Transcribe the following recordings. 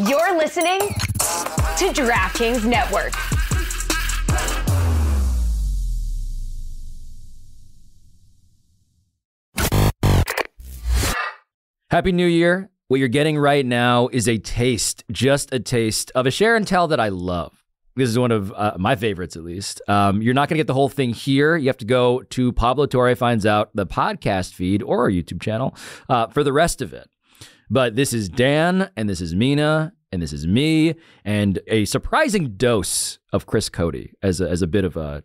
You're listening to DraftKings Network. Happy New Year. What you're getting right now is a taste, just a taste, of a share and tell that I love. This is one of my favorites, at least. You're not going to get the whole thing here. You have to go to Pablo Torre Finds Out, the podcast feed, or our YouTube channel for the rest of it. But this is Dan, and this is Mina, and this is me, and a surprising dose of Chris Cote as a bit of a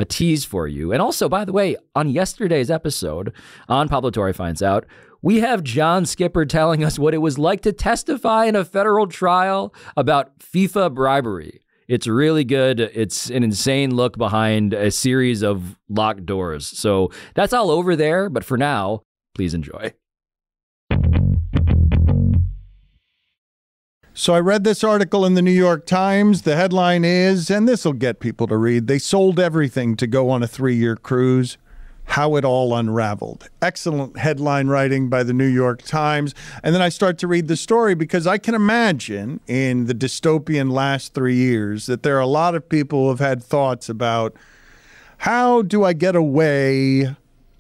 tease for you. And also, by the way, on yesterday's episode on Pablo Torre Finds Out, we have John Skipper telling us what it was like to testify in a federal trial about FIFA bribery. It's really good. It's an insane look behind a series of locked doors. So that's all over there. But for now, please enjoy. So I read this article in the New York Times. The headline is, and this will get people to read, they sold everything to go on a 3-year cruise. How it all unraveled. Excellent headline writing by the New York Times. And then I start to read the story because I can imagine in the dystopian last 3 years that there are a lot of people who have had thoughts about how do I get away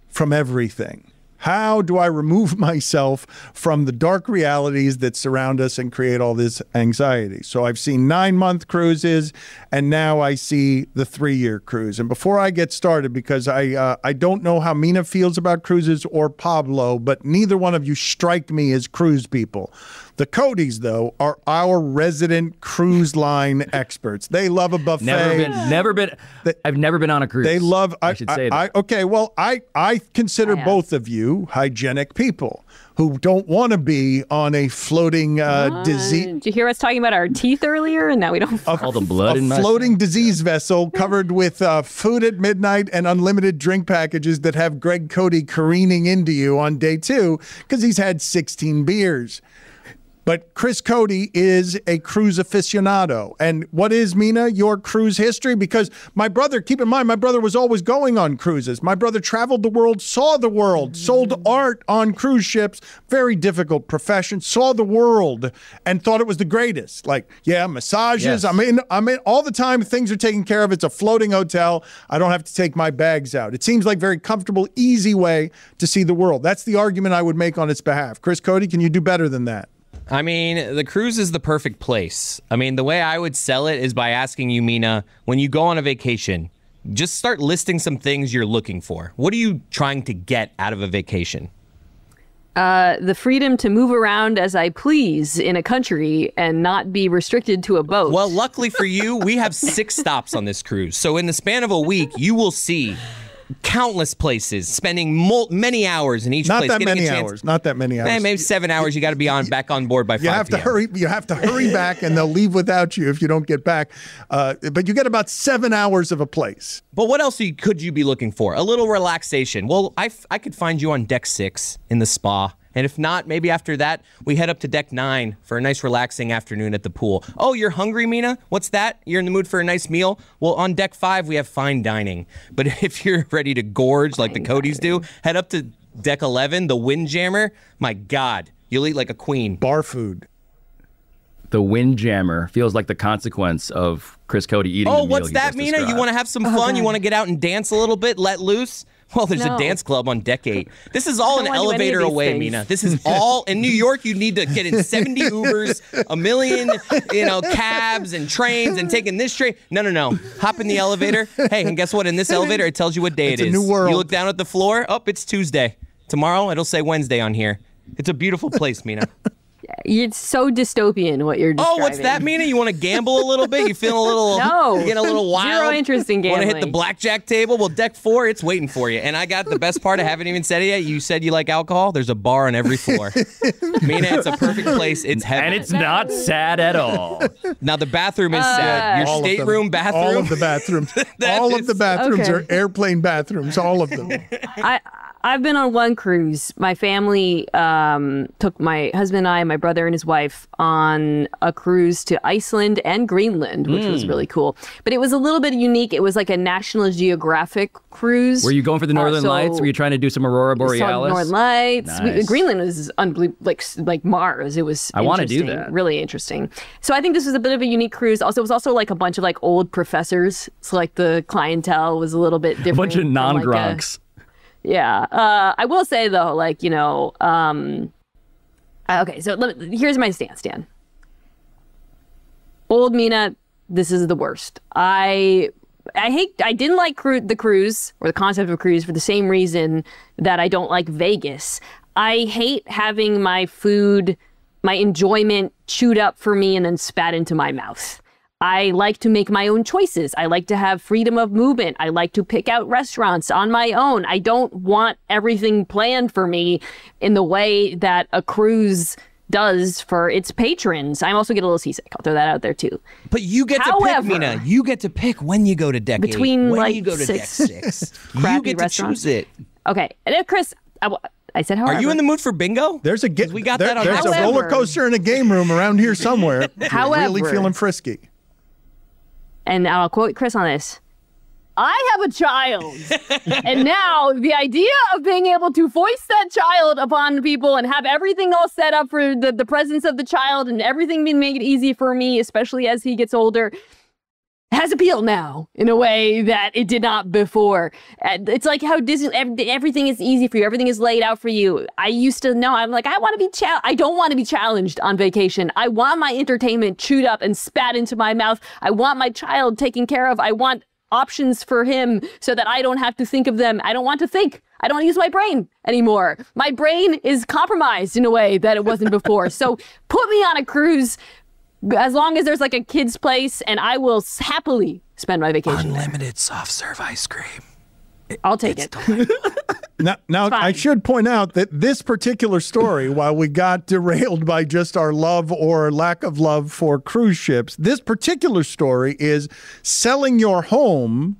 from everything? How do I remove myself from the dark realities that surround us and create all this anxiety? So I've seen 9-month cruises, and now I see the 3-year cruise. And before I get started, because I don't know how Mina feels about cruises or Pablo, but neither one of you strike me as cruise people. The Cotes, though, are our resident cruise line experts. They love a buffet. I've never been on a cruise. They love. I should say that. Okay, well, I consider both of you hygienic people who don't want to be on a floating disease. Did you hear us talking about our teeth earlier? And now we don't. All the blood in my floating disease vessel covered with food at midnight and unlimited drink packages that have Greg Cote careening into you on day 2 because he's had 16 beers. But Chris Cote is a cruise aficionado. And what is, Mina, your cruise history? Because my brother, keep in mind, my brother was always going on cruises. My brother traveled the world, saw the world, sold art on cruise ships, very difficult profession, saw the world and thought it was the greatest. Like, yeah, massages. Yes. I'm in all the time. Things are taken care of. It's a floating hotel. I don't have to take my bags out. It seems like a very comfortable, easy way to see the world. That's the argument I would make on its behalf. Chris Cote, can you do better than that? I mean, the cruise is the perfect place. I mean, the way I would sell it is by asking you, Mina, when you go on a vacation, just start listing some things you're looking for. What are you trying to get out of a vacation? The freedom to move around as I please in a country and not be restricted to a boat. Well, luckily for you, we have 6 stops on this cruise. So in the span of a week, you will see countless places, spending many hours in each place. Not that many hours. Maybe 7 hours. You got to be back on board by 5 You have to hurry back, and they'll leave without you if you don't get back. But you get about 7 hours of a place. But what else could you be looking for? A little relaxation. Well, I could find you on deck 6 in the spa. And if not, maybe after that, we head up to deck 9 for a nice relaxing afternoon at the pool. Oh, you're hungry, Mina? What's that? You're in the mood for a nice meal? Well, on deck 5, we have fine dining. But if you're ready to gorge like the Cotes do, head up to deck 11, the Windjammer. My God, you'll eat like a queen. Bar food. The Windjammer feels like the consequence of Chris Cote eating the meal. Oh, what's that, Mina? Described. You want to have some fun? You want to get out and dance a little bit, let loose? Well, there's a dance club on deck 8. This is all an elevator away, Mina. This is all in New York. You need to get in 70 Ubers, a million, cabs and trains, and taking this train. No. Hop in the elevator. Hey, and guess what? In this elevator, it tells you what day it is. It's a new world. You look down at the floor. Oh, it's Tuesday. Tomorrow, it'll say Wednesday on here. It's a beautiful place, Mina. It's so dystopian what you're describing. Oh, what's that, Mina? You want to gettle a little bit? You feeling a little? No. You getting a little wild? Zero interest in gambling. Want to hit the blackjack table? Well, deck 4, it's waiting for you. And I got the best part. I haven't even said it yet. You said you like alcohol. There's a bar on every floor. Mina, it's a perfect place. It's heaven. And it's not sad at all. Now, the bathroom is sad. Your stateroom bathroom? All of the bathrooms. All of the bathrooms are airplane bathrooms. All of them. I've been on one cruise. My family took my husband and I, my brother and his wife, on a cruise to Iceland and Greenland, which was really cool. But it was a little bit unique. It was like a National Geographic cruise. Were you going for the Northern Lights? Were you trying to do some Aurora Borealis? Northern Lights. Nice. Greenland was unbelievable, like Mars. It was I want to do that. Really interesting. So I think this was a bit of a unique cruise. Also, it was also like a bunch of like old professors. So like the clientele was a little bit different. A bunch of non-gronks. Yeah. I will say, though, like, you know, okay, so here's my stance, Dan. Old Mina, this is the worst. I didn't like the cruise or the concept of a cruise for the same reason that I don't like Vegas. I hate having my food, my enjoyment chewed up for me and then spat into my mouth. I like to make my own choices. I like to have freedom of movement. I like to pick out restaurants on my own. I don't want everything planned for me in the way that a cruise does for its patrons. I also get a little seasick. I'll throw that out there too. But you get to pick, Mina. You get to pick when you go to deck 8. Between when like you go to deck 6. You get to choose it. Okay. And then Chris, I said, however. Are you in the mood for bingo? There's a we got that on There's a roller coaster in a game room around here somewhere. However, really feeling frisky. And I'll quote Chris on this. I have a child. And now the idea of being able to foist that child upon people and have everything all set up for the presence of the child and everything being made easy for me, especially as he gets older, has appeal now in a way that it did not before. It's like how Disney, everything is easy for you. Everything is laid out for you. I used to know, I'm like, I don't want to be challenged on vacation. I want my entertainment chewed up and spat into my mouth. I want my child taken care of. I want options for him so that I don't have to think of them. I don't want to think. I don't use my brain anymore. My brain is compromised in a way that it wasn't before. So put me on a cruise as long as there's like a kid's place, and I will happily spend my vacation Unlimited soft serve ice cream. I'll take it. Now I should point out that this particular story, while we got derailed by just our love or lack of love for cruise ships, this particular story is selling your home,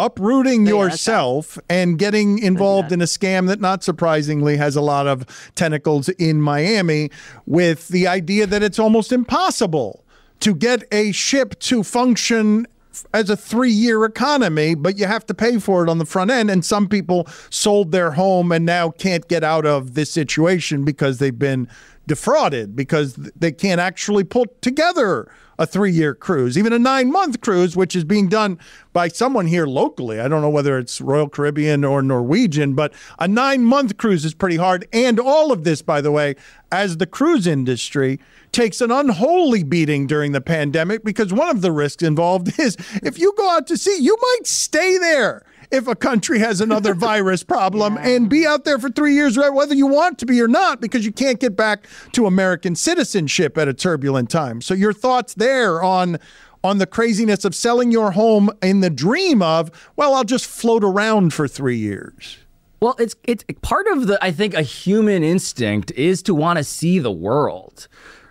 uprooting yourself, and getting involved in a scam that, not surprisingly, has a lot of tentacles in Miami, with the idea that it's almost impossible to get a ship to function as a 3-year economy, but you have to pay for it on the front end. And some people sold their home and now can't get out of this situation because they've been defrauded, because they can't actually put together a 3-year cruise, even a 9-month cruise, which is being done by someone here locally. I don't know whether it's Royal Caribbean or Norwegian, but a 9-month cruise is pretty hard. And all of this, by the way, as the cruise industry takes an unholy beating during the pandemic, because one of the risks involved is if you go out to sea, you might stay there if a country has another virus problem and be out there for 3 years, whether you want to be or not, because you can't get back to American citizenship at a turbulent time. So your thoughts there on the craziness of selling your home in the dream of, well, I'll just float around for 3 years. Well, it's part of I think a human instinct is to want to see the world.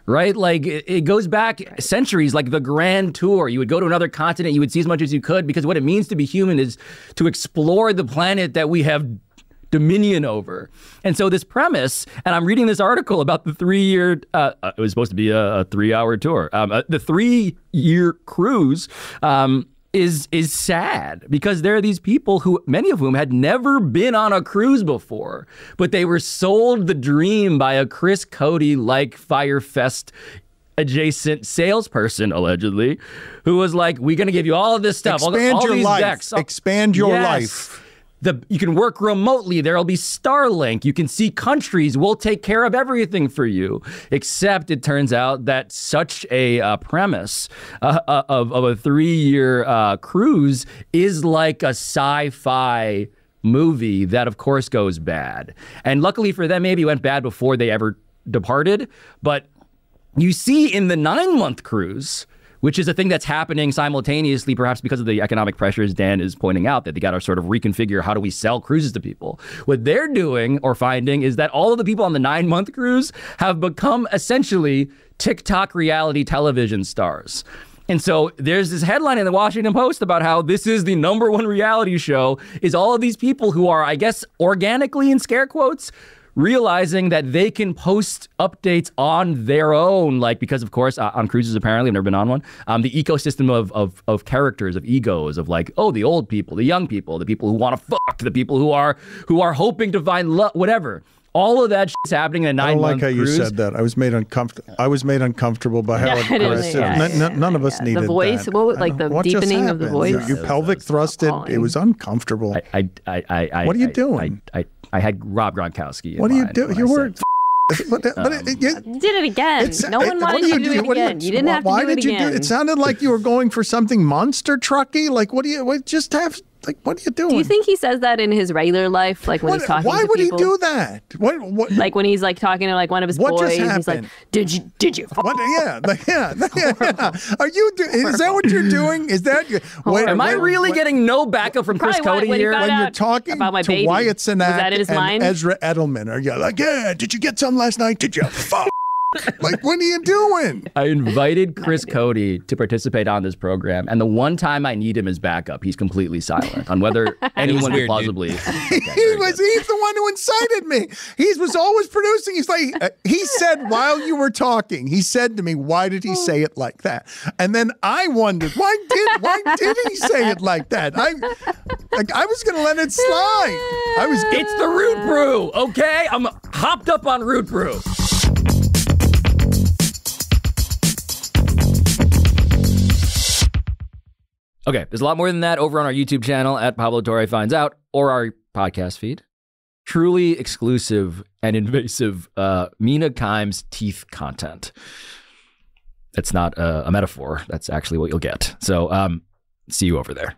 Right? Like it goes back centuries, like the Grand Tour. You would go to another continent, you would see as much as you could, because what it means to be human is to explore the planet that we have dominion over. And so this premise, and I'm reading this article about the 3-year, it was supposed to be a 3-hour tour. The 3-year cruise is sad, because there are these people who, many of whom had never been on a cruise before, but they were sold the dream by a Chris Cote like Firefest adjacent salesperson, allegedly, who was like, we're going to give you all of this stuff. Expand all your these life. decks. Expand your life. You can work remotely. There'll be Starlink. You can see countries. We'll take care of everything for you. Except it turns out that such a premise of a 3-year cruise is like a sci-fi movie that, of course, goes bad. And luckily for them, maybe it went bad before they ever departed. But you see in the 9-month cruise, which is a thing that's happening simultaneously, perhaps because of the economic pressures Dan is pointing out, that they got to sort of reconfigure how do we sell cruises to people. What they're doing or finding is that all of the people on the 9-month cruise have become essentially TikTok reality television stars. And so there's this headline in the Washington Post about how this is the #1 reality show, is all of these people who are, I guess, organically, in scare quotes, realizing that they can post updates on their own, like, because of course on cruises, apparently I've never been on one, the ecosystem of characters, of egos, of like, oh, the old people, the young people, the people who want to fuck, the people who are hoping to find love, whatever. All of that shit's happening in a 9-month cruise. I don't like how you said that. I was made uncomfortable by how aggressive. None of us needed the voice, that. Like the deepening of the voice. You pelvic thrusted. It was uncomfortable. What are you doing? I had Rob Gronkowski. What are you doing? You were. You did it again. No one wanted you to do it again. You didn't have to do it again. It sounded like you were going for something monster trucky. Like, what are you doing? Do you think he says that in his regular life? Like when he's talking to people? Why would he do that? What? Like when he's like talking to like one of his boys, he's like, did you? What? Yeah. Are you? Is that what you're doing? Is that? Am I really getting no backup from Chris Cote here? When you're talking about my to baby. Wyatt Cenac and Ezra Edelman, are you like, yeah? Did you get some last night? Did you? Fuck. Like, what are you doing? I invited Chris Cote to participate on this program, and the one time I need him as backup, he's completely silent on whether anyone could plausibly. He's the one who incited me. He was always producing. He's like, he said while you were talking, he said to me, "Why did he say it like that?" And then I wondered, why did he say it like that? I was going to let it slide. It's the root brew, okay? I'm hopped up on root brew. Okay, there's a lot more than that over on our YouTube channel at Pablo Torre Finds Out, or our podcast feed. Truly exclusive and invasive Mina Kimes teeth content. That's not a metaphor. That's actually what you'll get. So see you over there.